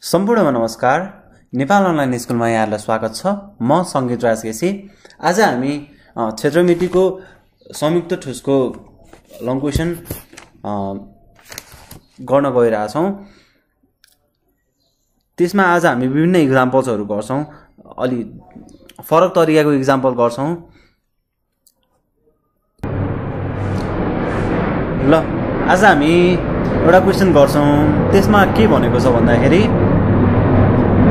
सम्पूर्णमा नमस्कार। नेपाल अनलाइन स्कुलमा यहाँलाई स्वागत छ। म संगीत राज केसी। आज हामी क्षेत्र मितिको संयुक्त ठुसको लङ क्वेसन गर्न गइरहेछौँ। त्यसमा आज हामी विभिन्न इक्जाम्पल्सहरू गर्छौँ, अलि फरक तरिकाको इक्जाम्पल गर्छौँ। ल आज हामी एउटा क्वेसन गर्छौँ। त्यसमा के भनेको छ भन्दाखेरि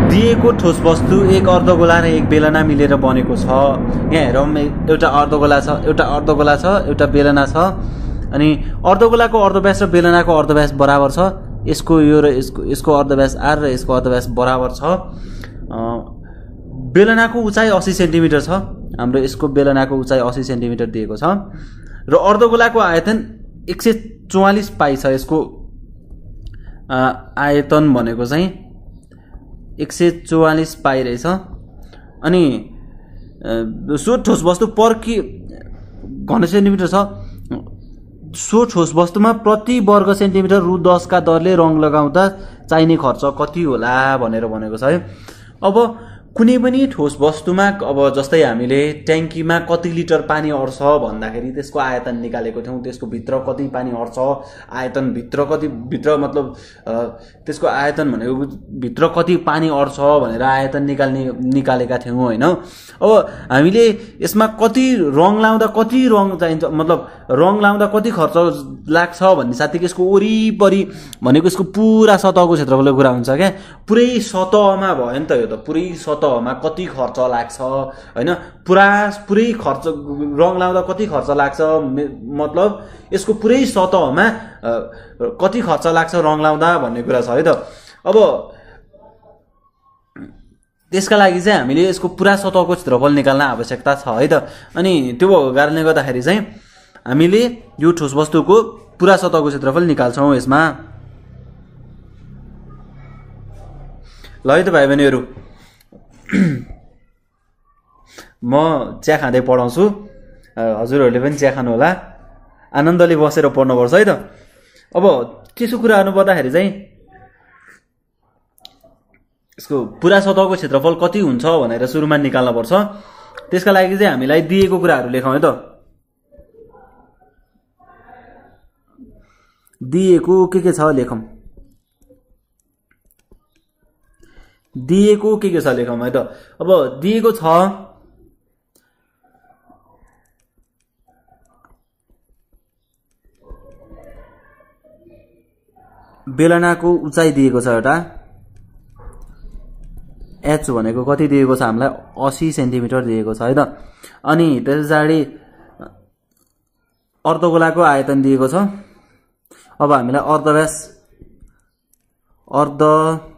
दिएको ठोस वस्तु एक अर्धगोला र एक बेलना मिलेर बनेको छ। यहाँ हेरौँ, एउटा अर्धगोला छ, एउटा बेलना छ, अनि अर्धगोलाको अर्धव्यास र बेलनाको अर्धव्यास बराबर छ। यसको यो र यसको अर्धव्यास आर र यसको अर्धव्यास बराबर छ। बेलनाको उचाइ 80 सेन्टिमिटर छ। हाम्रो यसको बेलनाको उचाइ 80 सेन्टिमिटर दिएको छ र अर्धगोलाको आयतन 144 पाई छ। यसको आयतन भनेको चाहिँ 144 पाई रहेछ। अनि सो ठोस वस्तु पर कि घन सेन्टिमिटर छ। सो ठोस वस्तुमा प्रति वर्ग सेन्टिमिटर रु 10 का दरले रङ लगाउँदा चाहिने खर्च कति होला भनेर भनेको छ है। अब कुनै पनि ठोस वस्तुमा अब जस्तै हामीले ट्याङ्कीमा कति लिटर पानी अट्छ भन्दाखेरि त्यसको आयतन निकालेको थियौँ। त्यसको भित्र कति पानी अट्छ, आयतन भित्र कति, भित्र मतलब त्यसको आयतन भनेको भित्र कति पानी अट्छ भनेर आयतन निकालेका थियौँ होइन। अब हामीले यसमा कति रङ लाउँदा कति रङ चाहिन्छ, मतलब रङ लाउँदा कति खर्च लाग्छ भन्ने साथीको यसको वरिपरि भनेको यसको पुरा सतहको क्षेत्रफलको कुरा हुन्छ क्या। पुरै सतहमा भयो नि त, यो त पुरै सतहमा कति खर्च लाग्छ होइन। पुरै खर्च रङ लाउँदा कति खर्च लाग्छ, मतलब यसको पुरै सतहमा कति खर्च लाग्छ रङ लाउँदा भन्ने कुरा छ है त। अब त्यसका लागि चाहिँ हामीले यसको पुरा सतहको क्षेत्रफल निकाल्न आवश्यकता छ है त। अनि त्यो भएको कारणले गर्दाखेरि चाहिँ हामीले यो ठोस वस्तुको पुरा सतहको क्षेत्रफल निकाल्छौँ यसमा। ल है त भाइ बहिनीहरू, म चिया खाँदै पढाउँछु, हजुरहरूले पनि चिया खानु होला, आनन्दले बसेर पढ्नुपर्छ है त। अब त्यसो कुरा गर्नुपर्दाखेरि चाहिँ यसको पुरा सतहको क्षेत्रफल कति हुन्छ भनेर सुरुमा निकाल्न पर्छ। त्यसका लागि चाहिँ हामीलाई दिएको कुराहरू लेखौँ है त। दिएको के छ लेखौँ, दिएको के छ लेखौँ है त। अब दिएको छ बेलनाको उचाइ दिएको छ एउटा, एच भनेको कति दिएको छ हामीलाई 80 सेन्टिमिटर दिएको छ है त। अनि त्यस पछाडि अर्धगोलाको आयतन दिएको छ। अब हामीलाई अर्धगोलाको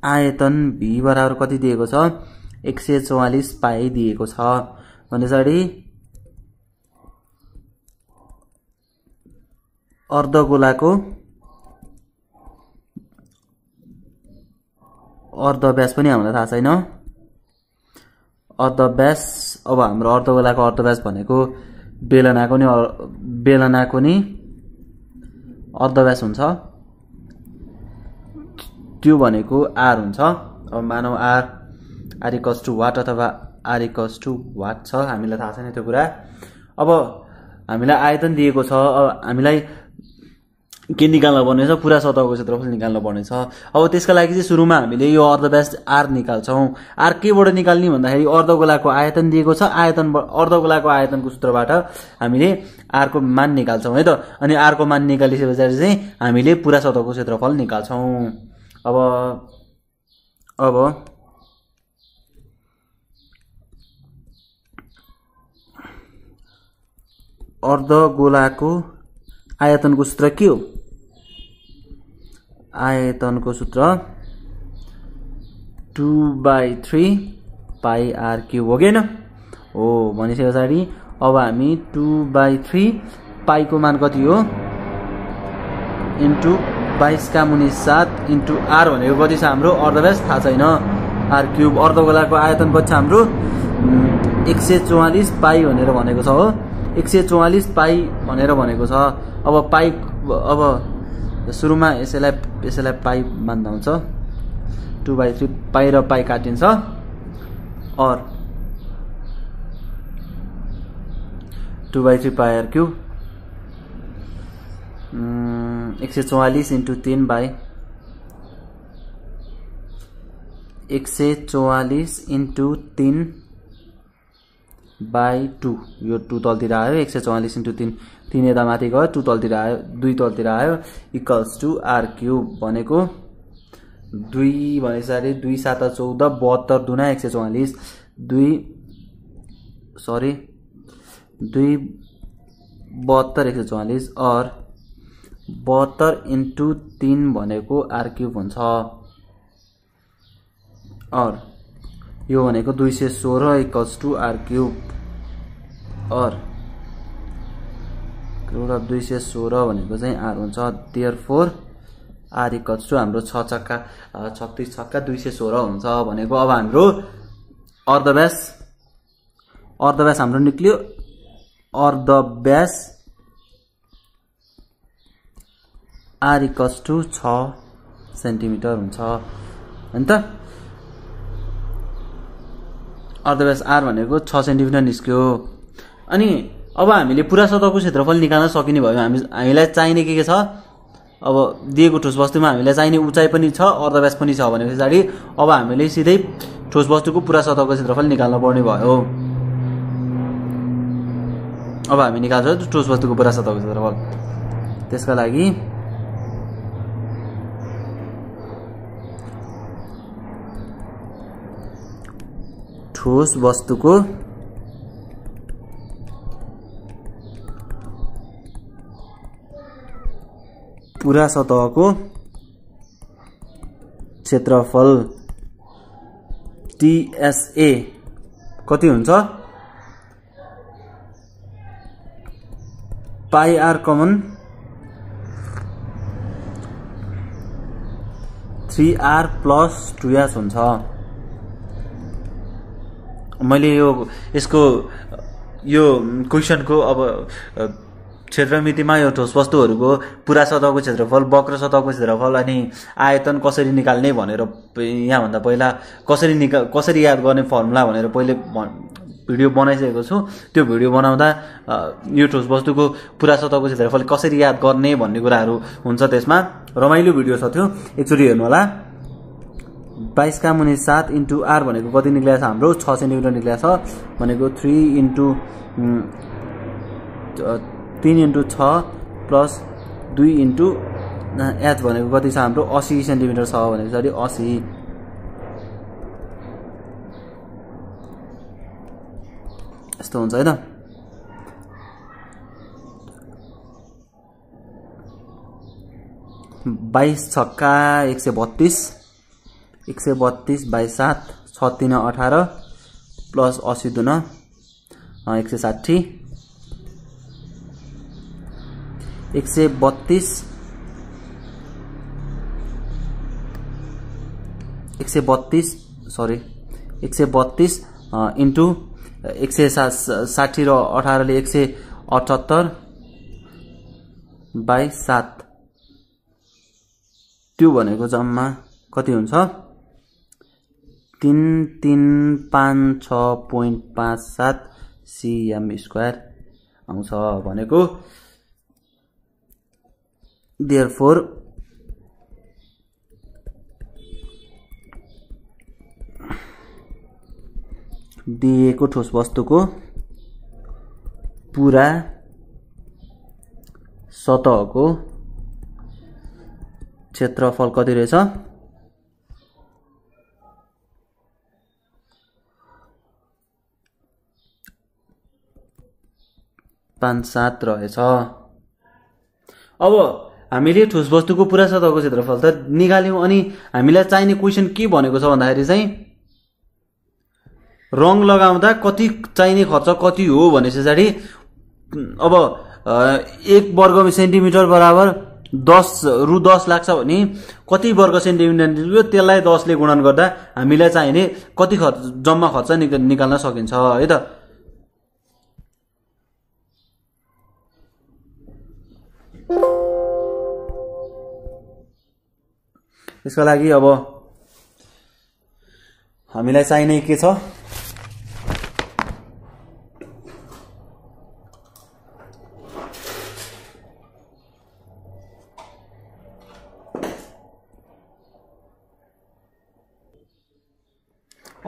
आयतन भी बराबर कति दिएको छ, 144 पाई दिएको छ। भने पछाडि अर्धगोलाको अर्धव्यास पनि हामीलाई थाहा छैन, अर्धव्यास। अब हाम्रो अर्धगोलाको अर्धव्यास भनेको बेलनाको नि अर्धव्यास हुन्छ, त्यो भनेको आर हुन्छ। अब मानौ आर इक्वल्स टु वाट अथवा आर इक्वल्स टु वाट छ, हामीलाई थाहा छैन त्यो कुरा। अब हामीलाई आयतन दिएको छ, हामीलाई के निकाल्नु पर्ने छ, पुरा सतहको क्षेत्रफल निकाल्नु पर्ने छ। अब त्यसका लागि चाहिँ सुरुमा हामीले यो अर्धव्यास आर निकाल्छौँ। आर केबाट निकाल्ने भन्दाखेरि अर्धगोलाको आयतन दिएको छ, अर्धगोलाको आयतनको सूत्रबाट हामीले आरको मान निकाल्छौँ है त। अनि आरको मान निकालिसके पछाडि चाहिँ हामीले पुरा सतहको क्षेत्रफल निकाल्छौँ। अब अर्धगोलाको आयतनको सूत्र के हो, आयतनको सूत्र 2/3 पाई आर क्युब हो कि होइन हो। भनेपछि पछाडि अब हामी 2/3 पाईको मान कति हो इन्टु 22 का मुनि 7 इन्टु आर भनेको कति छ हाम्रो अर्धव्यास थाहा छैन, आर क्युब। अर्धगोलाको आयतन कति छ हाम्रो 144 पाई भनेर भनेको छ हो। 144 पाई भनेर भनेको छ। अब पाई अब सुरुमा यसैलाई पाई मान्दा हुन्छ। 2/3 पाई र पाई काटिन्छ और 2/3 पाई आर क्यूब 144 × 3 बाई 144 × 3 बाई 2 यो 2 तलतिर आयो 144 × 3 3 यता माथि गयो 2 तलतिर आयो 2 तलतिर आयो इक्वल्स टु आर क्यूब भनेको 2 भनेपछि 2 7 14 72 दुना 144 2 72 144 और 72 × 3 भनेको आर क्यूब हुन्छ और यो भनेको 216 इक्वल्स टु आर क्यूब और क्यूब अफ 216 भनेको चाहिँ आर हुन्छ। देयरफोर आर इक्वल्स टु हाम्रो 6 छक्का 36 छक्का 216 हुन्छ भनेको। अब हाम्रो अर्धव्यास हाम्रो निक्ल्यो। अर्धव्यास आर इक्वल्स टु 6 सेन्टिमिटर हुन्छ हैन त। अर्धव्यास आर भनेको 6 सेन्टिमिटर निस्क्यो। अनि अब हामीले पुरा सतहको क्षेत्रफल निकाल्न सकिने भयो। हामीलाई चाहिने के छ? अब दिएको ठोस वस्तुमा हामीलाई चाहिने उचाइ पनि छ अर्धव्यास पनि छ भने पछाडि अब हामीले सिधै ठोस वस्तुको पुरा सतहको क्षेत्रफल निकाल्न पर्ने भयो। अब हामी निकाल्छौँ ठोस वस्तुको पुरा सतहको क्षेत्रफल। त्यसका लागि ठोस वस्तुको पुरा सतहको क्षेत्रफल टीएसए कति हुन्छ? पाई आर कमन 3r + 2s हुन्छ। मैले यसको क्वेशनको अब क्षेत्रमितिमा यो ठोस वस्तुहरूको पुरा सतहको क्षेत्रफल वक्र सतहको क्षेत्रफल अनि आयतन कसरी निकाल्ने भनेर यहाँ भन्दा पहिला कसरी याद गर्ने फर्मुला भनेर पहिले भिडियो बनाइसकेको छु। त्यो भिडियो बनाउँदा यो ठोस वस्तुको पुरा सतहको क्षेत्रफल कसरी याद गर्ने भन्ने कुराहरू हुन्छ। त्यसमा रमाइलो भिडियो छ त्यो एकचोटि हेर्नु होला। 22 का मुनि 7 × r भनेको कति निक्लेको छ? हाम्रो 6 सेन्टिमिटर निक्लेको छ भनेको 3 × 6 प्लस 2 × h भनेको कति छ? हाम्रो 80 सेन्टिमिटर छ भनेको चाहिँ 80 यस्तो हुन्छ हैन। बाइस छक्का 132 132 / 7 6 3 18 प्लस 80 दुना 160 132 इन्टु 160 र 18 ले 178 / 7 त्यो भनेको जम्मा कति हुन्छ? 3356.57 cm² आउँछ भनेको। देयरफोर दिएको ठोस वस्तुको पुरा सतहको क्षेत्रफल कति रहेछ? 5-7 रहेछ। अब हामीले ठोस वस्तुको पुरा सतहको क्षेत्रफल त निकाल्यौं अनि हामीलाई चाहिने क्वेशन के भनेको छ भन्दाखेरि चाहिँ रङ लगाउँदा कति चाहिने खर्च कति हो भनेपछि अब 1 वर्ग सेन्टिमिटर बराबर 10 लाग्छ भने कति वर्ग सेन्टिमिटर निस्क्यो त्यसलाई 10 ले गुणन गर्दा हामीलाई चाहिने कति खर्च जम्मा खर्च निकाल्न सकिन्छ है त। त्यसको लागि अब हामीलाई चाहिने के छ,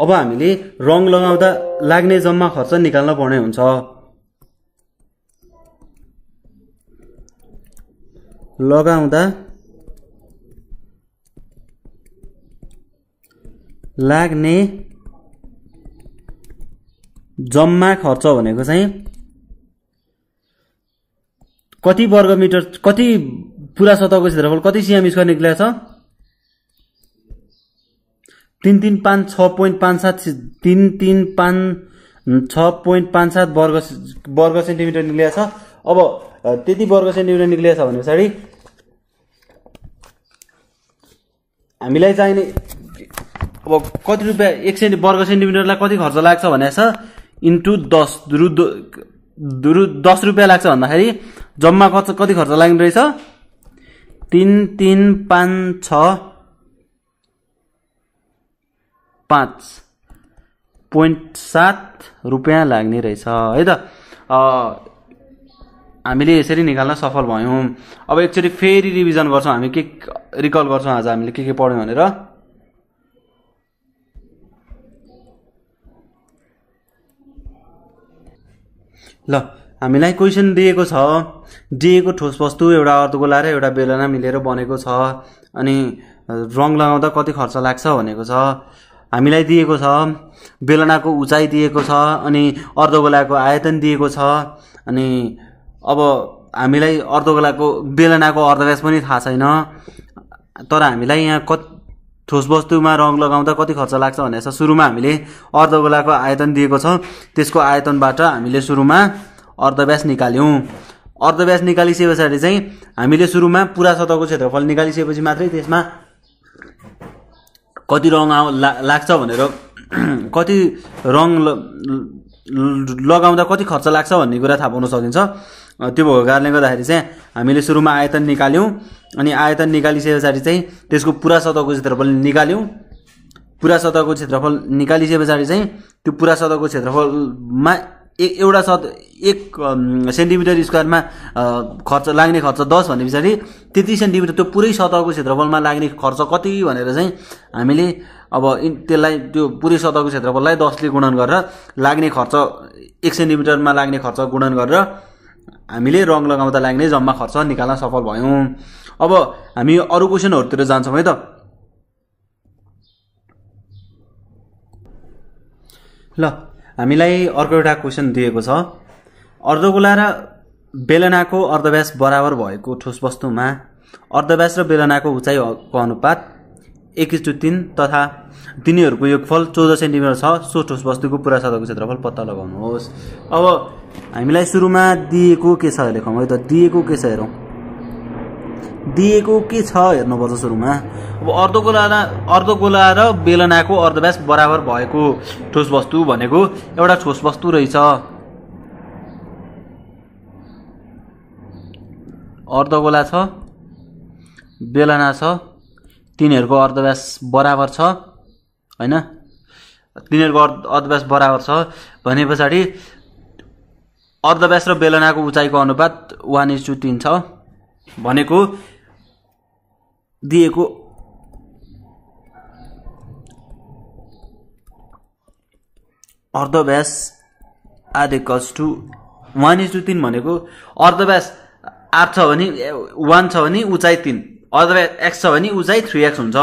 अब हामीले रङ लगाउँदा लाग्ने जम्मा खर्च निकाल्न पर्ने हुन्छ। लगाउँदा लाग्ने जम्मा खर्च भनेको चाहिँ कति वर्ग मिटर, कति पुरा सतहको क्षेत्रफल कति सिएम स्क्वायर निक्लेको छ, 335.57 वर्ग सेन्टिमिटर निक्लेको छ। अब त्यति वर्ग सेन्टिमिटर निक्लेको छ भने पछाडि हामीलाई चाहिने अब कति रुपियाँ 1 वर्ग सेन्टिमिटरलाई कति खर्च लाग्छ भनेको छ इन्टु 10 रु 10 रुपियाँ लाग्छ भन्दाखेरि जम्मा खर्च कति खर्च लाग्ने रहेछ 3356.7 रुपियाँ लाग्ने रहेछ है त। हामीले यसरी निकाल्न सफल भयौं। अब एकचोटी फेरि रिभिजन गर्छौं, हामी के रिकल गर्छौं आज हामीले के पढ्यौं भनेर। ल हामीलाई क्वेशन दिएको छ, दिएको ठोस वस्तु एउटा अर्धगोला र एउटा बेलना मिलेर बनेको छ अनि रङ लगाउँदा कति खर्च लाग्छ भनेको छ। हामीलाई दिएको छ बेलनाको उचाइ दिएको छ अनि अर्धगोलाको आयतन दिएको छ अनि अब हामीलाई अर्धगोलाको बेलनाको अर्धव्यास पनि थाहा छैन, तर हामीलाई यहाँ ठोस वस्तुमा रङ लगाउँदा कति खर्च लाग्छ भनेछ। सुरुमा हामीले अर्धगोलाको आयतन दिएको छ, त्यसको आयतनबाट हामीले सुरुमा अर्धव्यास निकाल्यौं। अर्धव्यास निकालिसकेपछि चाहिँ हामीले सुरुमा पुरा सतहको क्षेत्रफल निकालिसकेपछि मात्रै त्यसमा कति रङ लाग्छ भनेर कति रङ लगाउँदा कति खर्च लाग्छ भन्ने कुरा थाहा पाउन सकिन्छ। त्यो भएको कारणले गर्दाखेरि चाहिँ हामीले सुरुमा आयतन निकाल्यौं अनि आयतन निकालिसकेपछि चाहिँ त्यसको पुरा सतहको क्षेत्रफल निकाल्यौं। पुरा सतहको क्षेत्रफल निकालिसकेपछि चाहिँ त्यो पुरा सतहको क्षेत्रफलमा एउटा 1 सेन्टिमिटर स्क्वायरमा खर्च लाग्ने खर्च 10 भने पछाडि त्यति सेन्टिमिटर त्यो पुरै सतहको क्षेत्रफलमा लाग्ने खर्च कति भनेर चाहिँ हामीले अब त्यसलाई त्यो पुरै सतहको क्षेत्रफललाई 10 ले गुणन गरेर लाग्ने खर्च 1 सेन्टिमिटरमा लाग्ने खर्च गुणन गरेर हामीले रङ लगाउँदा लाग्ने जम्मा खर्च निकाल्न सफल भयौं। अब हामी अरु क्वेशनहरुतिर जान्छौं है त। ल हामीलाई अर्को एउटा क्वेशन दिएको छ, अर्धगोला र बेलनाको अर्धव्यास बराबर भएको ठोस वस्तुमा अर्धव्यास र बेलनाको उचाइको अनुपात 1:3 तथा तिनीहरूको योगफल 14 सेन्टिमिटर छ। सो ठोस वस्तुको पुरा सतहको क्षेत्रफल पत्ता लगाउनुहोस्। अब हामीलाई सुरुमा दिएको के छ लेखौं है त। दिएको के छ हेरौं, दिएको के छ हेर्नुपर्छ सुरुमा। अब अर्धगोला र बेलनाको अर्धव्यास बराबर भएको ठोस वस्तु भनेको एउटा ठोस वस्तु रहेछ। अर्धगोला छ, बेलना छ, तिनीहरूको अर्धव्यास बराबर छ हैन, तिनीहरूको अर्धव्यास बराबर छ भनेपछि अर्धव्यास र बेलनाको उचाइको अनुपात 1:3 छ भनेको दिएको अर्धव्यास = 1:3 भनेको अर्धव्यास 8 छ भने 1 छ भने उचाइ 3, अर्धव्यास x छ भने उचाइ 3x हुन्छ।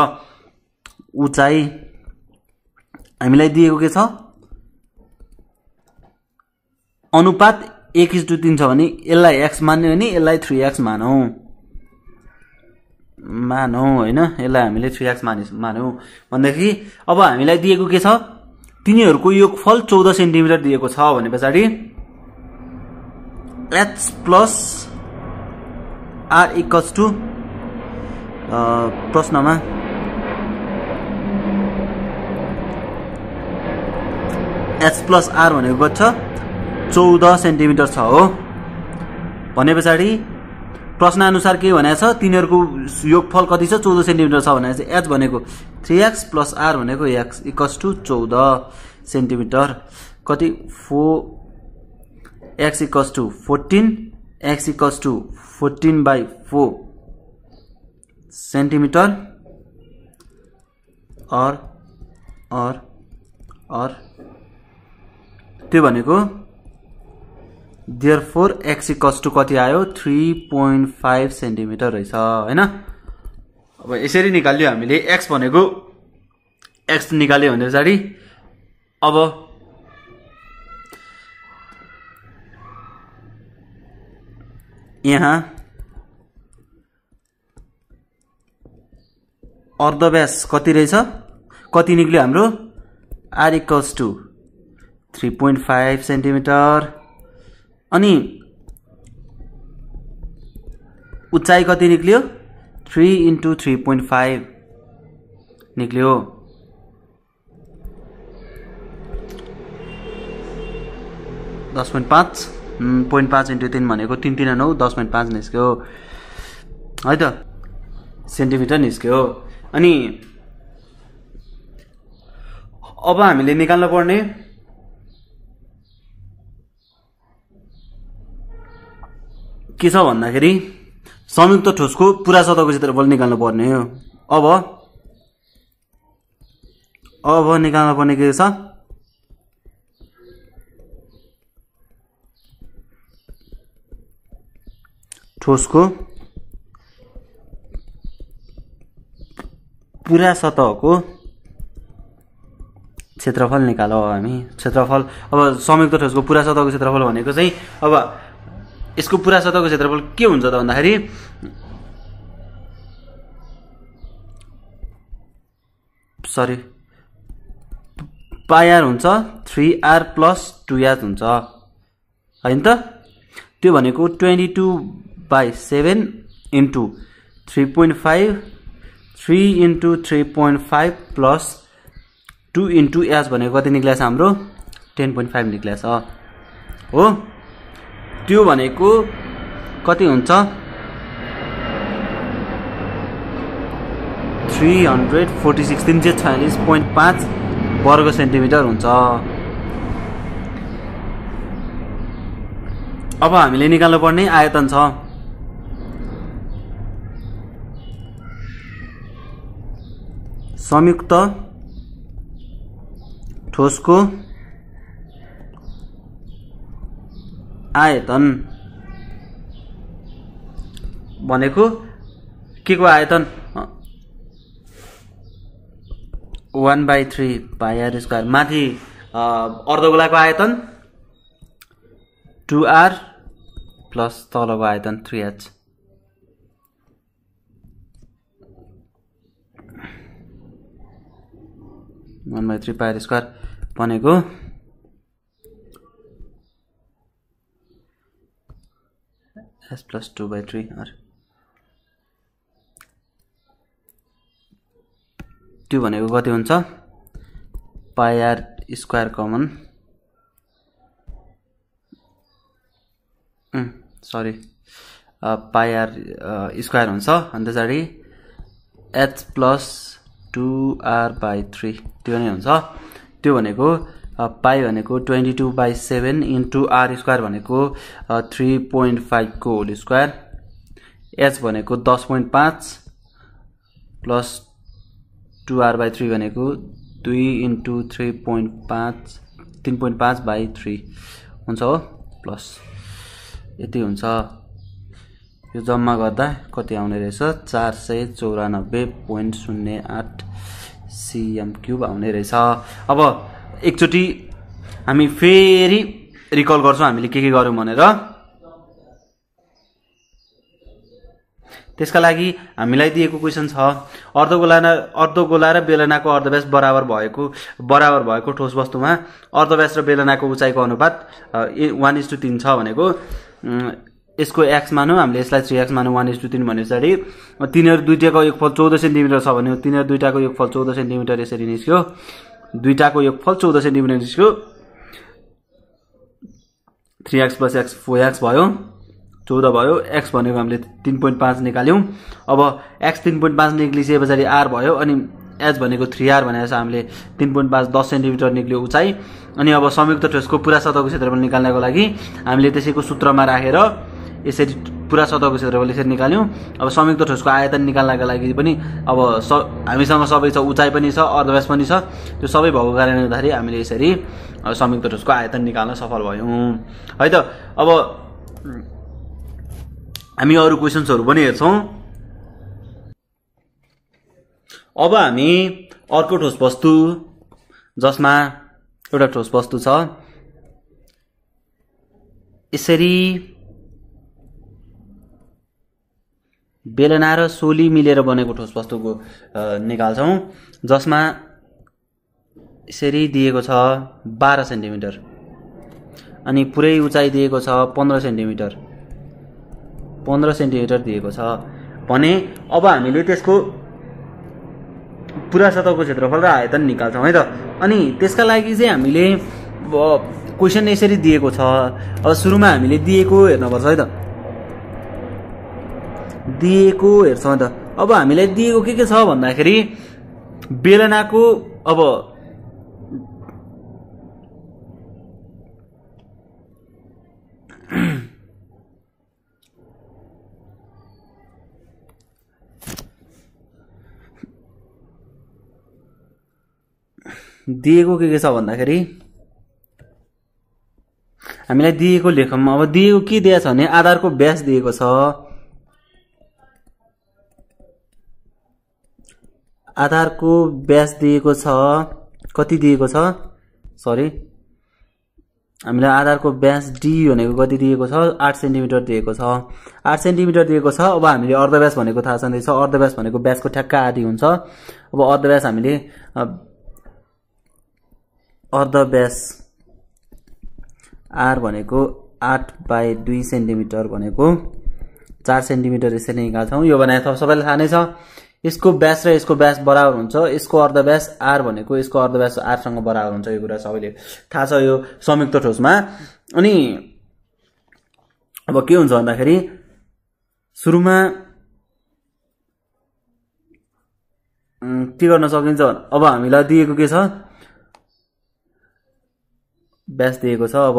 उचाइ हामीलाई दिएको के छ अनुपात 1:3 छ भने यसलाई x मान्यो भने यसलाई 3x मानौं हैन, यसलाई हामीले 3x मान्यौ भन्दाखेरि अब हामीलाई दिएको के छ तिनीहरूको योगफल 14 सेन्टिमिटर दिएको छ भनेपछि h + r = प्रश्नमा h + r भनेको छ 14 सेन्टिमिटर छ हो भनेपछि प्रश्न अनुसार के भनेको छ तिनीहरूको योगफल कति छ 14 सेन्टिमिटर छ भनेको चाहिँ h भनेको 3x + r भनेको x = 14 सेन्टिमिटर कति 4x = 14 x = 14/4 सेन्टिमिटर और त्यो भनेको therefore x = कति आयो 3.5 सेन्टिमिटर रहेछ हैन। अब यसरी निकाल्यो हामीले x भनेको x निकाल्यो भने पछाडी अब यहाँ अर्धव्यास कति रहेछ कति निक्ल्यो हाम्रो r = 3.5 सेन्टिमिटर अनि उचाइ कति निक्ल्यो 3 × 3.5 निक्ल्यो। .5 × 3 भनेको 3 3 9 10.5 निस्क्यो है त सेन्टिमिटर निस्क्यो। अनि अब हामीले निकाल्न पर्ने के छ भन्दाखेरि संयुक्त ठोसको पूरा सतहको क्षेत्रफल निकाल्न पर्ने हो। अब निकाल्न पर्ने के छ ठोसको पूरा सतहको क्षेत्रफल निकालौँ हामी। क्षेत्रफल अब संयुक्त ठोसको पूरा सतहको क्षेत्रफल भनेको चाहिँ अब यसको पूरा सतहको क्षेत्रफल के हुन्छ त भन्दाखेरि πr हुन्छ 3r + 2r हुन्छ हैन त। त्यो भनेको 22/7 * 3.5 3 × 3.5 + 2 × h भनेको कति निक्लेछ हाम्रो 10.5 निक्लेछ हो। त्यो भनेको कति हुन्छ 346.5 वर्ग सेन्टिमिटर हुन्छ। अब हामीले निकाल्नु पर्ने आयतन छ संयुक्त ठोसको आयतन भनेको के को आयतन 1/3 πr² माथि अर्धगोलाको आयतन 2r प्लस तलको आयतन 3h 1/3 πr² भनेको s + 2/3r त्यो भनेको कति हुन्छ πr² कमन πr² हुन्छ अनि त्यसरी h + 2r/3 त्यो नै हुन्छ। त्यो भनेको पाई भनेको 22/7 * r² भनेको 3.5 को होल स्क्वायर h भनेको 10.5 प्लस 2r/3 भनेको 2 * 3.5/3 हुन्छ हो प्लस यति हुन्छ। यो जम्मा गर्दा कति आउने रहेछ 494.08 cm³ आउने रहेछ। अब एकचोटी हामी फेरि रिकल गर्छौं हामीले के गर्यौं भनेर। त्यसका लागि हामीलाई दिएको क्वेशन छ अर्धगोला र बेलनाको अर्धव्यास बराबर भएको ठोस वस्तुमा अर्धव्यास र बेलनाको उचाइको अनुपात 1:3 छ भनेको यसको x मानौ हामीले यसलाई 3x मानौ 1:3 भनेपछि तिनीहरु दुईटाको योगफल 14 सेन्टिमिटर छ भने तिनीहरु दुईटाको योगफल 14 सेन्टिमिटर यसरी निस्क्यो। दुईटाको योगफल 14 सेन्टिमिटर निस्क्यो 3x + x 4x भयो 14 भयो। एक्स भनेको हामीले 3.5 निकाल्यौं। अब एक्स 3.5 निक्लिसके पछाडि आर भयो अनि एच भनेको 3r भनेको छ हामीले 3.5 10 सेन्टिमिटर निक्ल्यो उचाइ। अनि अब संयुक्त ठोसको पूरा सतहको क्षेत्रफल निकाल्नको लागि हामीले त्यसैको सूत्रमा राखेर यसरी पूरा सतहको क्षेत्रफल यसरी निकाल्यौं। अब संयुक्त ठोसको आयतन निकाल्नका लागि पनि अब हामीसँग सबै छ, उचाइ पनि छ, अर्धव्यास पनि छ। त्यो सबै भएको कारणले गर्दाखेरि हामीले यसरी संयुक्त ठोसको आयतन निकाल्न सफल भयौं है त। अब हामी अरु क्वेशन्सहरु पनि हेर्छौं। अब हामी अर्को ठोस वस्तु जसमा एउटा ठोस वस्तु छ यसरी बेलना र सोली मिलेर बनेको ठोस वस्तुको निकाल्छौं जसमा यसरी दिएको छ 12 सेन्टिमिटर अनि पुरै उचाइ दिएको छ 15 सेन्टिमिटर 15 सेन्टिमिटर दिएको छ भने अब हामीले त्यसको पूरा सतहको क्षेत्रफल र आयतन निकाल्छौं है त। अनि त्यसका लागि चाहिँ हामीले क्वेशन यसरी दिएको छ। अब सुरुमा हामीले दिएको हेर्नुपर्छ है त, दिएको हेर्छौं है त। अब हामीलाई दिएको के छ भन्दाखेरि बेलनाको अब दिएको के छ भन्दाखेरि हामीलाई दिएको लेखौं। अब दिएको के दिएको छ भने आधारको व्यास दिएको छ, आधारको व्यास दिएको छ, कति दिएको छ सरी हामीलाई आधारको व्यास डी भनेको कति दिएको छ 8 सेन्टिमिटर दिएको छ, 8 सेन्टिमिटर दिएको छ। अब हामीले अर्धव्यास भनेको थाहा छँदै छ, अर्धव्यास भनेको व्यासको ठ्याक्क आधी हुन्छ। अब अर्धव्यास हामीले अर्धव्यास आर भनेको 8/2 सेन्टिमिटर भनेको 4 सेन्टिमिटर यसरी निकाल्छौं। यो भने सबैलाई थाहा नै छ, यसको व्यास र यसको व्यास बराबर हुन्छ। यसको अर्धव्यास आर भनेको यसको अर्धव्यास आर सँग बराबर हुन्छ। यो कुरा सबैले थाहा छ यो संयुक्त ठोसमा। अनि अब के हुन्छ भन्दाखेरि सुरुमा के गर्न सकिन्छ, अब हामीलाई दिएको के छ व्यास दिएको छ। अब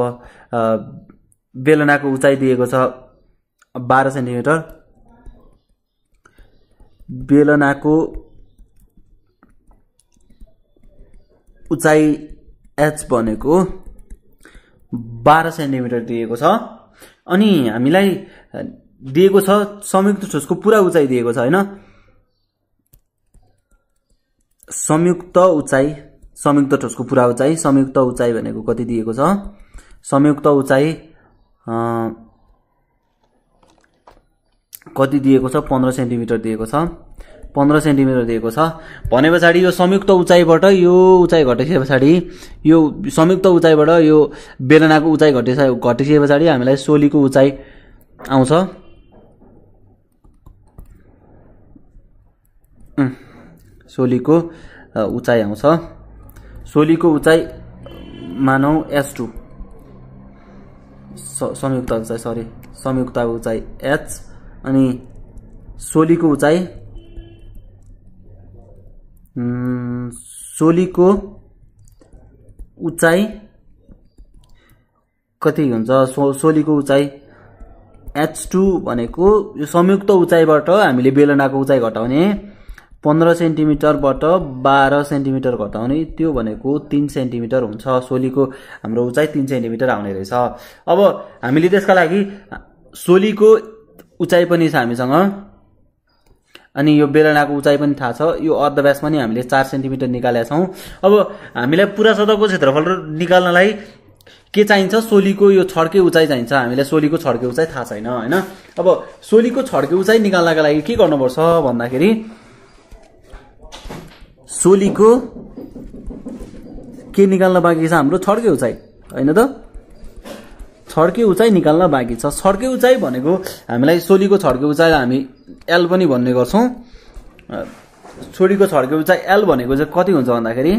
बेलनाको उचाइ दिएको छ 12 सेन्टिमिटर, बेलनाको उचाइ एच भनेको 12 सेन्टिमिटर दिएको छ। अनि हामीलाई दिएको छ संयुक्त ठोसको पूरा उचाइ दिएको छ हैन, संयुक्त ठोसको पूरा उचाइ, संयुक्त उचाइ भनेको कति दिएको छ, संयुक्त उचाइ कति दिएको छ 15 सेन्टिमिटर दिएको छ, 15 सेन्टिमिटर दिएको छ भने पछाडि यो संयुक्त उचाइबाट यो उचाइ घटेपछि पछाडि यो संयुक्त उचाइबाट यो बेलनाको उचाइ घटेपछि पछाडि हामीलाई सोलीको उचाइ आउँछ। सोलीको उचाइ आउँछ। सोलीको उचाइ मानौ S2 संयुक्त उचाइ संयुक्त उचाइ H अनि सोलीको उचाइ कति हुन्छ, सोलीको उचाइ H2 भनेको यो संयुक्त उचाइबाट हामीले बेलनाको उचाइ घटाउने 15 सेन्टिमिटरबाट 12 सेन्टिमिटर घटाउने त्यो भनेको 3 सेन्टिमिटर हुन्छ। सोलीको हाम्रो उचाइ 3 सेन्टिमिटर आउने रहेछ। अब हामीले त्यसका लागि सोलीको उचाइ पनि छ हामीसँग अनि यो बेलनाको उचाइ पनि थाहा छ। यो अर्धव्यास पनि हामीले 4 सेन्टिमिटर निकालेका छौं। अब हामीलाई पूरा सतहको क्षेत्रफल निकाल्नलाई के चाहिन्छ, सोलीको यो छड्के उचाइ चाहिन्छ। हामीलाई सोलीको छड्के उचाइ थाहा छैन हैन। अब सोलीको छड्के उचाइ निकाल्नका लागि के गर्नुपर्छ भन्दाखेरि सोलीको के निकाल्न बाँकी छ हाम्रो छड्के उचाइ हैन त, छड्के उचाइ निकाल्न बाँकी छ। छड्के उचाइ भनेको हामीलाई सोलीको छड्के उचाइ हामी L पनि भन्ने गर्छौं। सोलीको छड्के उचाइ L भनेको चाहिँ कति हुन्छ भन्दाखेरि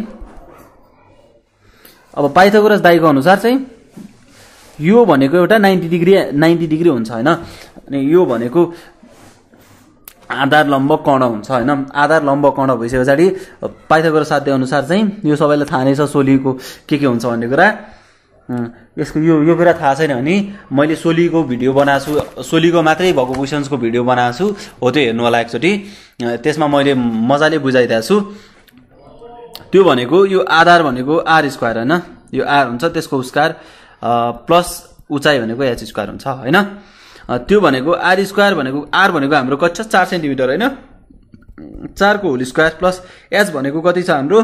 अब पाइथागोरस दाइको अनुसार चाहिँ यो भनेको एउटा 90 डिग्री हुन्छ हैन। अनि यो भनेको आधार लम्ब कर्ण हुन्छ हैन। आधार लम्ब कर्ण भइसके पछाडि पाइथागोरस साध्य अनुसार चाहिँ यो सबैलाई थाहा नै छ सोलीको के हुन्छ भन्ने कुरा। यसको यो कुरा थाहा छैन भने मैले सोलीको भिडियो बनाएको छु, सोलीको मात्रै भएको क्वेशन्सको भिडियो बनाएको छु, हो त्यो हेर्नु होला एकचोटि। त्यसमा मैले मजाले बुझाइदिएको छु। त्यो भनेको यो आधार भनेको r स्क्वायर हैन, यो r हुन्छ, त्यसको स्क्वायर प्लस उचाइ भनेको h स्क्वायर हुन्छ हैन। त्यो भनेको r स्क्वायर भनेको r भनेको हाम्रो कति छ 4 सेन्टिमिटर हैन, 4 को होल स्क्वायर प्लस h भनेको कति छ हाम्रो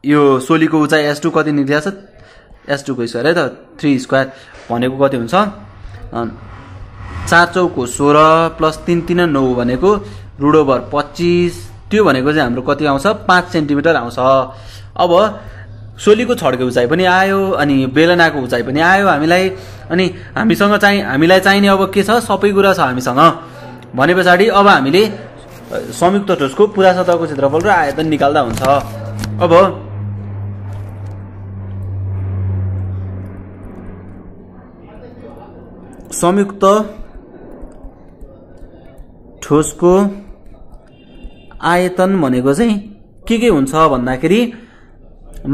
यो सोलीको उचाइ s2 कति निक्लिएको छ s2 को स्क्वायर है त 3 स्क्वायर भनेको कति हुन्छ 4 चौको 16 प्लस 3 3 9 भनेको √/ 25। त्यो भनेको चाहिँ हाम्रो कति आउँछ 5 सेन्टिमिटर आउँछ। अब सोलीको छड्के उचाइ पनि आयो अनि बेलनाको उचाइ पनि आयो हामीलाई। अनि हामीलाई चाहिने अब के छ, सबै कुरा छ हामीसँग भने पछाडि अब हामीले संयुक्त ठोसको पुरा सतहको क्षेत्रफल र आयतन निकाल्दा हुन्छ। अब संयुक्त ठोसको आयतन भनेको चाहिँ के हुन्छ भन्दाखेरि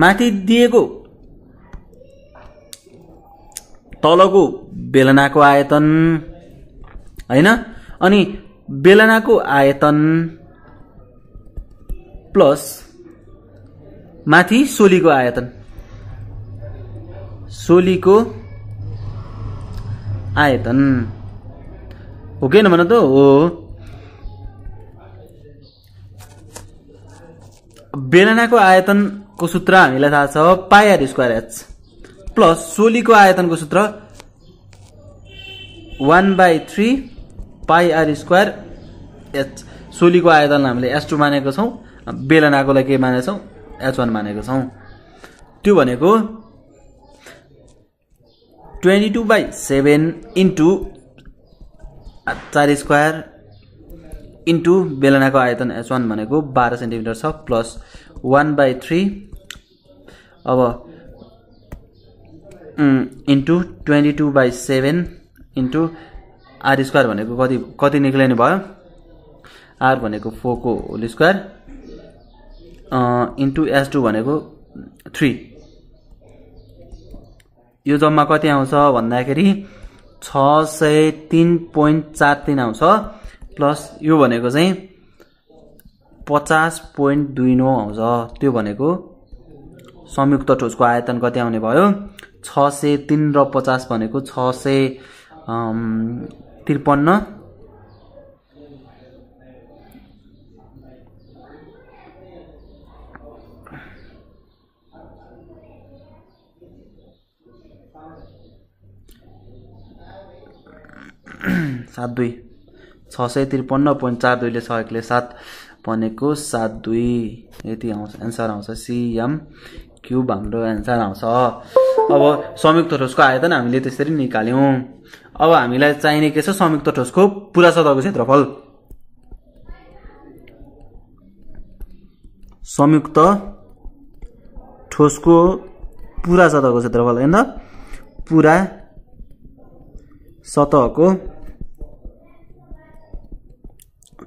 माथि दिएको तलको बेलनाको आयतन हैन, अनि बेलनाको आयतन प्लस माथि सोलीको आयतन, सोलीको आयतन हो कि न भन त हो। बेलनाको आयतनको सूत्र हामीलाई थाहा छ πr स्क्वायर h प्लस सोलीको आयतनको सूत्र 1/3 πr स्क्वायर h। सोलीको आयतन हामीले s2 मानेको छौं, बेलनाको लागि के मानेको छौं h1 मानेको छौं। त्यो भनेको 22/7 इन्टु 4 स्क्वायर इन्टु बेलनाको आयतन h1 भनेको 12 सेन्टिमिटर छ प्लस 1/3 अब इन्टु 22/7 इन्टु r स्क्वायर भनेको कति निक्लिने भयो r भनेको 4 को होल स्क्वायर इन्टु s2 भनेको 3। यो जम्मा कति आउँछ भन्दाखेरि 603.43 आउँछ प्लस यो भनेको चाहिँ 50.29 आउँछ। त्यो भनेको संयुक्त ठोसको आयतन कति आउने भयो 603 र 50 भनेको 653 72 653.42 ले 1 ले 7 भनेको 72 यति आउँछ, एन्सर आउँछ cm क्यूब हाम्रो एन्सर आउँछ। अब संयुक्त ठोसको आयतन हामीले त्यसरी निकाल्यौं। अब हामीलाई चाहिने के छ संयुक्त ठोसको पुरा सतहको क्षेत्रफल। संयुक्त ठोसको पुरा सतहको क्षेत्रफल हैन, पुरा सतहको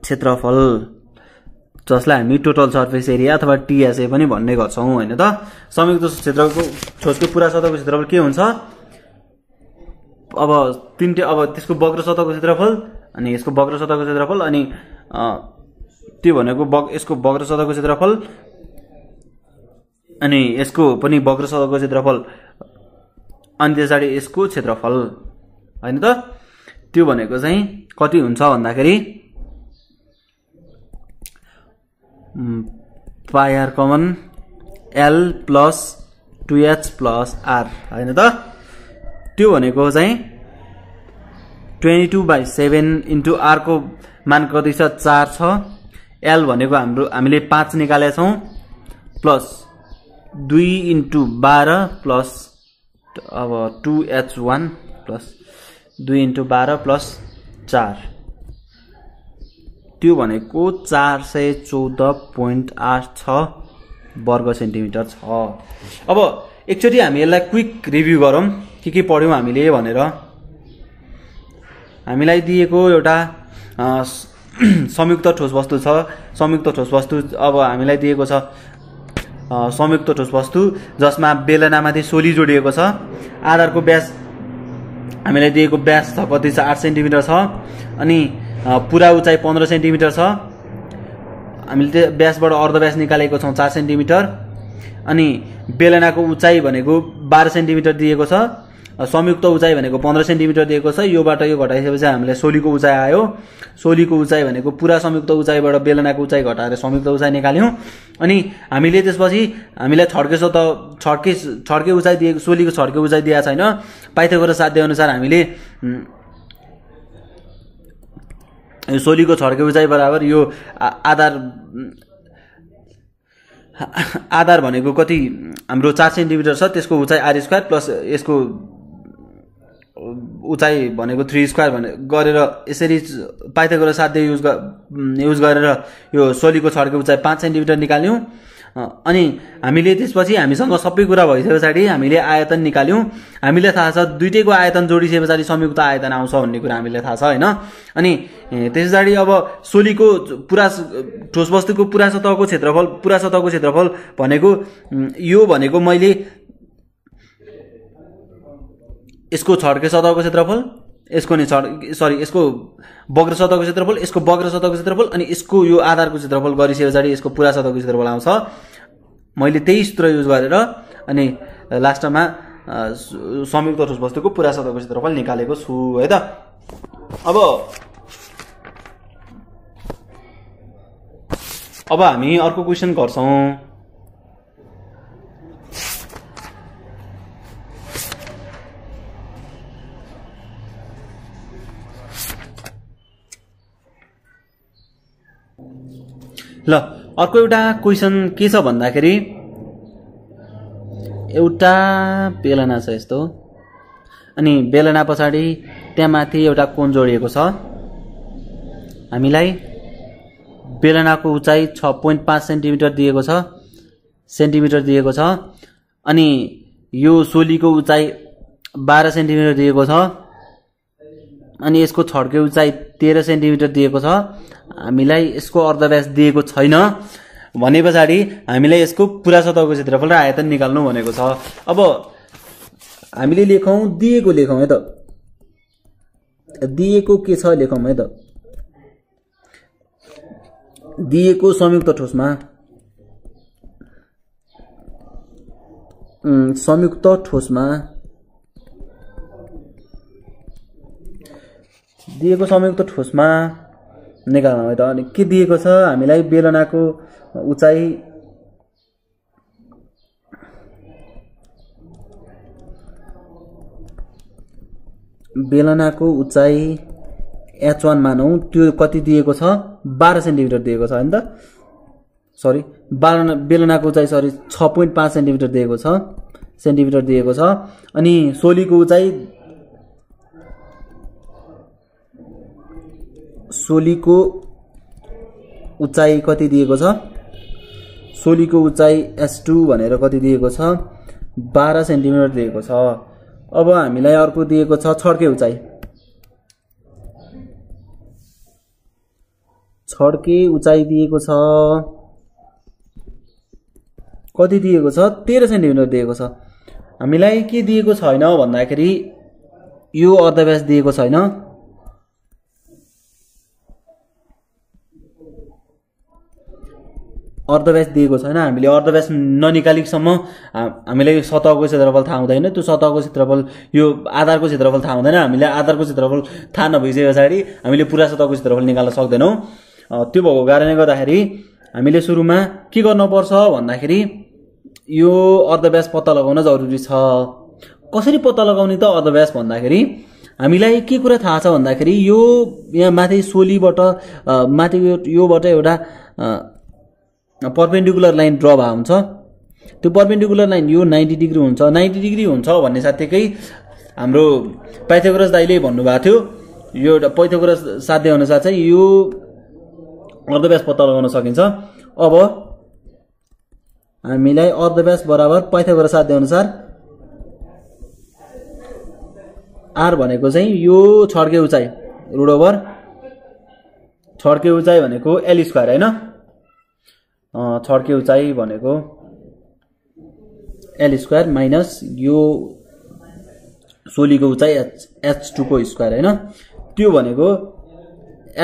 क्षेत्रफल जसलाई हामी टोटल सर्फेस एरिया अथवा टीएसए पनि भन्ने गर्छौं हैन त। संयुक्त ठोसको पुरा सतहको क्षेत्रफल के हुन्छ अब अब त्यसको वक्र सतहको क्षेत्रफल अनि यसको वक्र सतहको क्षेत्रफल अनि त्यो भनेको यसको वक्र सतहको क्षेत्रफल अनि यसको पनि वक्र सतहको क्षेत्रफल अनि त्यसपछि यसको क्षेत्रफल हैन त। त्यो भनेको चाहिँ कति हुन्छ भन्दाखेरि πr common l plus 2h plus r हैन त। त्यो भनेको चाहिँ 22/7 इन्टु r को मान कति छ 4 छ, l भनेको हामीले 5 निकालेका छौं प्लस 2 इन्टु 12 प्लस अब 2h1 प्लस 2 इन्टु 12 प्लस 4 त्यो भनेको 414.86 वर्ग सेन्टिमिटर छ। अब एकचोटि हामी यसलाई क्विक रिभ्यू गरौँ के पढ्यौँ हामीले भनेर। हामीलाई दिएको एउटा संयुक्त ठोस वस्तु छ। संयुक्त ठोस वस्तु अब हामीलाई दिएको छ संयुक्त ठोस वस्तु जसमा बेलनामाथि सोली जोडिएको छ। आधारको व्यास हामीलाई दिएको व्यास छ कति छ 8 सेन्टिमिटर छ अनि पुरा उचाइ 15 सेन्टिमिटर छ। हामीले व्यासबाट अर्धव्यास निकालेको छौँ 4 सेन्टिमिटर अनि बेलनाको उचाइ भनेको 12 सेन्टिमिटर दिएको छ। संयुक्त उचाइ भनेको 15 सेन्टिमिटर दिएको छ। योबाट यो घटाइसकेपछि हामीलाई सोलीको उचाइ आयो। सोलीको उचाइ भनेको पुरा संयुक्त उचाइबाट बेलनाको उचाइ घटाएर संयुक्त उचाइ निकाल्यौँ। अनि हामीले त्यसपछि हामीलाई छड्के उचाइ दिएको सोलीको छड्के उचाइ दिएको छैन। पाइथागोरस साध्य अनुसार हामीले सोलीको छड्के उचाइ बराबर यो आधार भनेको कति हाम्रो 4 सेन्टिमिटर छ त्यसको उचाइ r² प्लस यसको उचाइ भनेको 3² गरेर यसरी पाइथागोरस साध्य युज गरेर यो सोलीको छड्के उचाइ 5 सेन्टिमिटर निकाल्यौँ। अनि हामीले त्यसपछि हामीसँग सबै कुरा भइसके पछाडि हामीले आयतन निकाल्यौँ। हामीलाई थाहा छ दुईटैको आयतन जोडिसके पछाडि संयुक्त आयतन आउँछ भन्ने कुरा हामीलाई थाहा छ हैन। अनि त्यस पछाडि अब सोलीको पुरा ठोस वस्तुको पुरा सतहको क्षेत्रफल भनेको यो भनेको मैले यसको छड्के सतहको क्षेत्रफल यसको नि यसको वक्र सतहको क्षेत्रफल यसको वक्र सतहको क्षेत्रफल अनि यसको यो आधारको क्षेत्रफल गरिसके पछाडि यसको पुरा सतहको क्षेत्रफल आउँछ। मैले त्यही सूत्र युज गरेर अनि लास्टमा संयुक्त ठोस वस्तुको पुरा सतहको क्षेत्रफल निकालेको छु है त। अब हामी अर्को क्वेशन गर्छौं। ल अर्को एउटा क्वेशन के छ भन्दाखेरि एउटा बेलना छ यस्तो अनि बेलना पछाडि त्यहाँ माथि एउटा कोण जोडिएको छ। हामीलाई बेलनाको उचाइ 6.5 सेन्टिमिटर दिएको छ अनि यो सोलीको उचाइ 12 सेन्टिमिटर दिएको छ अनि यसको छड्के उचाइ 13 सेन्टिमिटर दिएको छ। हामीलाई यसको अर्धव्यास दिएको छैन भने पछाडि हामीलाई यसको पुरा सतहको क्षेत्रफल र आयतन निकाल्नु भनेको छ। अब हामीले दिएको लेखौं है त। दिएको के छ लेखौं है त। दिएको संयुक्त ठोसमा दिएको संयुक्त ठोसमा निकाल्नु है त। अनि के दिएको छ हामीलाई बेलनाको उचाइ h1 मानौं त्यो कति दिएको छ 12 सेन्टिमिटर दिएको छ हैन त। सरी बेलनाको उचाइ 6.5 सेन्टिमिटर दिएको छ अनि सोलीको उचाइ कति दिएको छ सोलीको उचाइ s2 भनेर कति दिएको छ 12 सेन्टिमिटर दिएको छ। अब हामीलाई अर्को दिएको छ छड्के उचाइ दिएको छ कति दिएको छ 13 सेन्टिमिटर दिएको छ। हामीलाई के दिएको छैन भन्दाखेरि यो अर्धव्यास दिएको छैन। हामीले अर्धव्यास ननिकालिसम्म हामीलाई सतहको क्षेत्रफल थाहा हुँदैन। त्यो सतहको क्षेत्रफल यो आधारको क्षेत्रफल थाहा हुँदैन। हामीले आधारको क्षेत्रफल थाहा नभइसके पछाडि हामीले पुरा सतहको क्षेत्रफल निकाल्न सक्दैनौं। त्यो भएको कारणले गर्दाखेरि हामीले सुरुमा के गर्नुपर्छ भन्दाखेरि यो अर्धव्यास पत्ता लगाउन जरुरी छ। कसरी पत्ता लगाउने त अर्धव्यास भन्दाखेरि हामीलाई के कुरा थाहा छ भन्दाखेरि यो यहाँ माथि सोलीबाट माथि योबाट एउटा परपेन्डिकुलर लाइन ड्र भएको हुन्छ। त्यो परपेन्डिकुलर लाइन यो 90 डिग्री हुन्छ। 90 डिग्री हुन्छ भन्ने साथैकै हाम्रो पाइथागोरस दाइले भन्नुभएको थियो यो एउटा पाइथागोरस साध्य अनुसार चाहिँ यो अर्धव्यास पत्ता लगाउन सकिन्छ। अब हामीलाई अर्धव्यास बराबर पाइथागोरस साध्य अनुसार r भनेको चाहिँ यो छड्के उचाइ रुट ओभर छड्के उचाइ भनेको l स्क्वायर हैन छड्के उचाइ भनेको l स्क्वायर माइनस यो सोलीको उचाइ h2 को स्क्वायर हैन त्यो भनेको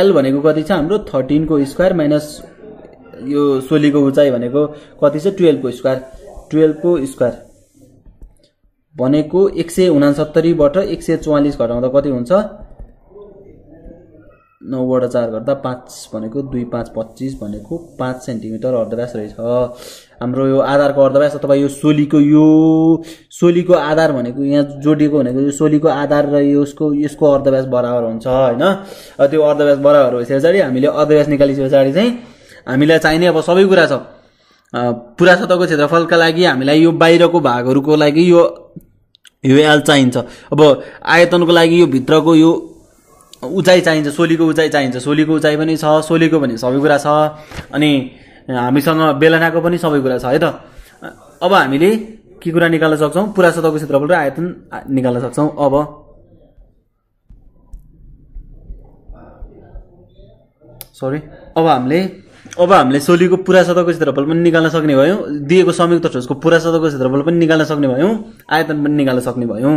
l भनेको कति छ हाम्रो 13 को स्क्वायर माइनस यो सोलीको उचाइ भनेको कति छ 12 को स्क्वायर 12 को स्क्वायर भनेको 169 बाट 144 घटाउँदा कति हुन्छ 9 बाट 4 गर्दा 5 भनेको 2 5 25 भनेको 5 सेन्टिमिटर अर्धव्यास रहेछ हाम्रो यो आधारको अर्धव्यास अथवा यो सोलीको आधार भनेको यहाँ जोडिएको भनेको यो सोलीको आधार र यसको अर्धव्यास बराबर हुन्छ हैन त्यो अर्धव्यास बराबर भएपछि हामीले अर्धव्यास निकालिसकेपछि चाहिँ हामीलाई चाहिने अब सबै कुरा छ पुरा सतहको क्षेत्रफलका लागि हामीलाई यो बाहिरको भागहरुको लागि यो l चाहिन्छ अब आयतनको लागि यो भित्रको यो उचाइ चाहिन्छ सोलीको उचाइ चाहिन्छ सोलीको उचाइ पनि छ सोलीको पनि सबै कुरा छ अनि हामीसँग बेलनाको पनि सबै कुरा छ है त अब हामीले के कुरा निकाल्न सक्छौं पुरा सतहको क्षेत्रफल र आयतन निकाल्न सक्छौं अब हामीले सोलीको पुरा सतहको क्षेत्रफल पनि निकाल्न सक्ने भयौं दिएको संयुक्त ठोसको पुरा सतहको क्षेत्रफल पनि निकाल्न सक्ने भयौं आयतन पनि निकाल्न सक्ने भयौं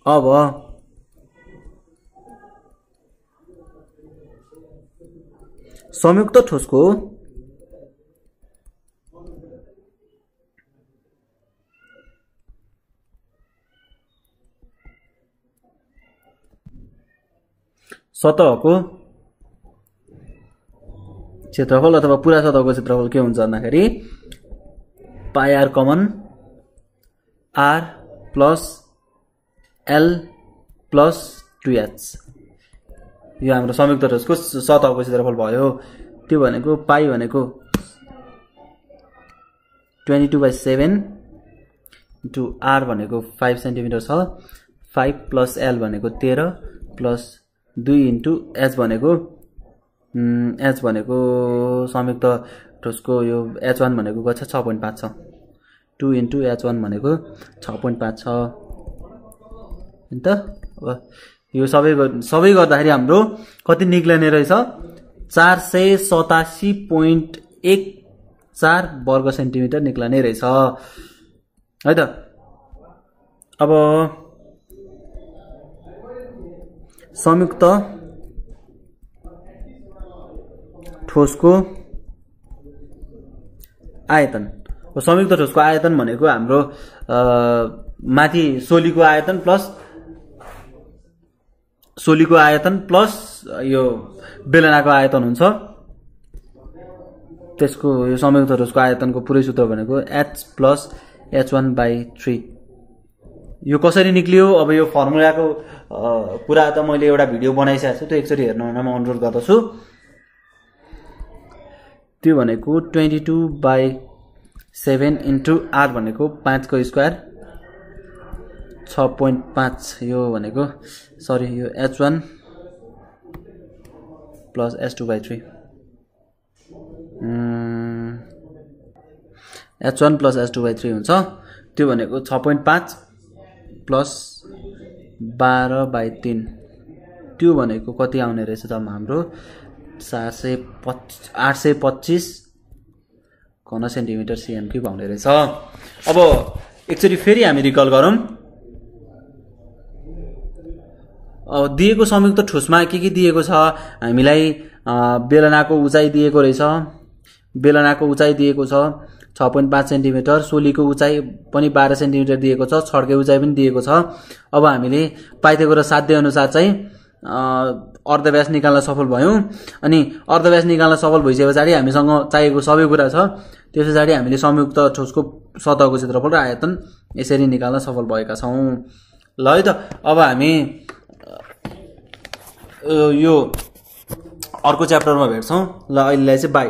अब संयुक्त ठोसको सतहको क्षेत्रफल अथवा पुरा सतहको क्षेत्रफल के हुन्छ भन्दाखेरि pi r common r plus l plus 2h यो हाम्रो संयुक्त ठोसको सतहको क्षेत्रफल भयो त्यो भनेको पाई भनेको 22/7 इन्टु r भनेको 5 सेन्टिमिटर छ 5 प्लस l भनेको 13 प्लस 2 इन्टु h भनेको संयुक्त ठोसको यो h1 भनेको कति छ 6.5 छ 2 इन्टु h1 भनेको 6.5 छ हैन त अब यो सबै गर्दाखेरि हाम्रो कति निक्लने रहेछ 487.14 वर्ग सेन्टिमिटर निक्लने रहेछ है त अब संयुक्त ठोसको आयतन संयुक्त ठोसको आयतन भनेको हाम्रो माथि सोलीको आयतन प्लस यो बेलनाको आयतन हुन्छ त्यसको यो संयुक्त ठोसको आयतनको पुरै सूत्र भनेको h प्लस h1/3 यो कसरी निक्लियो अब यो फर्मुलाको कुरा त मैले एउटा भिडियो बनाइसकेको छु त्यो एकचोटी हेर्न म अनुरोध गर्दछु त्यो भनेको 22/7 इन्टु r भनेको 5 को स्क्वायर 6.5 यो भनेको सरी यो h1 plus h2/3 h1 plus h2/3 हुन्छ त्यो भनेको 6.5 प्लस 12/3 त्यो भनेको कति आउने रहेछ त हाम्रो 825 घन सेन्टिमिटर cm क्यूब आउने रहेछ अब एकचोटी फेरि हामी रिकल गरौँ अब दिएको संयुक्त ठोसमा के दिएको छ हामीलाई बेलनाको उचाइ दिएको रहेछ बेलनाको उचाइ दिएको छ 6.5 सेन्टिमिटर सोलीको उचाइ पनि 12 सेन्टिमिटर दिएको छ छड्के उचाइ पनि दिएको छ अब हामीले पाइथागोरस साध्य अनुसार चाहिँ अर्धव्यास निकाल्न सफल भयौं अनि अर्धव्यास निकाल्न सफल भइसकेपछि हामीसँग चाहिएको सबै कुरा छ त्यसपछि हामीले संयुक्त ठोसको सतहको क्षेत्रफल र आयतन यसरी निकाल्न सफल भएका छौं ल है त अब हामी यो अर्को च्याप्टरमा भेट्छौं ल अहिलेलाई चाहिँ बाइ